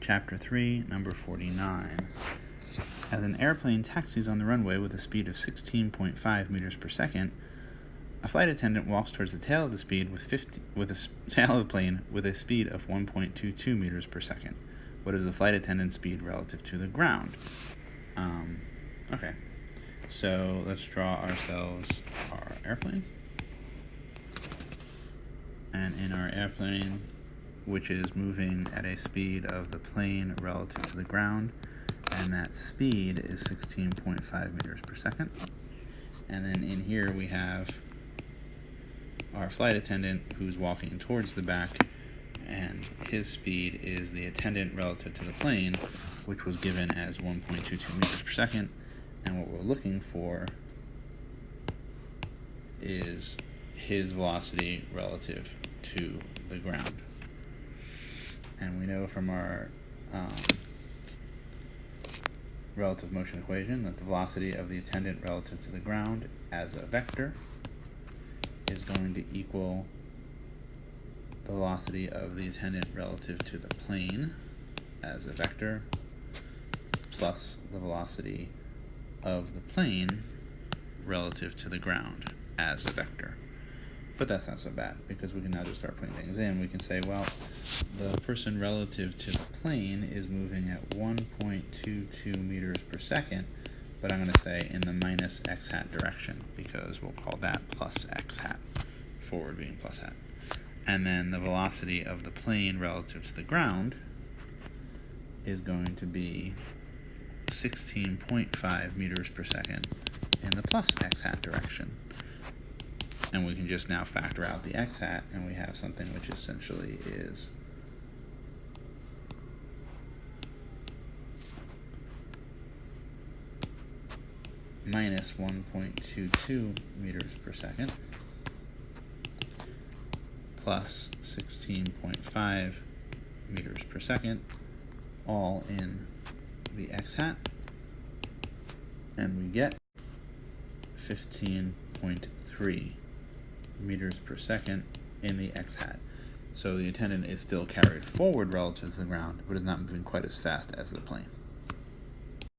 Chapter 3, number 49. As an airplane taxis on the runway with a speed of 16.5 meters per second, a flight attendant walks towards the tail of the plane with a speed of 1.22 meters per second. What is the flight attendant's speed relative to the ground? Okay, so let's draw ourselves our airplane. And in our airplane, which is moving at a speed of the plane relative to the ground, and that speed is 16.5 meters per second. And then in here we have our flight attendant who's walking towards the back, and his speed is the attendant relative to the plane, which was given as 1.22 meters per second. And what we're looking for is his velocity relative to the ground. And we know from our relative motion equation that the velocity of the attendant relative to the ground as a vector is going to equal the velocity of the attendant relative to the plane as a vector plus the velocity of the plane relative to the ground as a vector. But that's not so bad, because we can now just start putting things in. We can say, well, the person relative to the plane is moving at 1.22 meters per second, but I'm going to say in the minus x hat direction, because we'll call that plus x hat, forward being plus hat. And then the velocity of the plane relative to the ground is going to be 16.5 meters per second in the plus x hat direction. And we can just now factor out the x hat, and we have something which essentially is minus 1.22 meters per second plus 16.5 meters per second, all in the x hat, and we get 15.3 meters per second in the x hat. So the attendant is still carried forward relative to the ground, but is not moving quite as fast as the plane.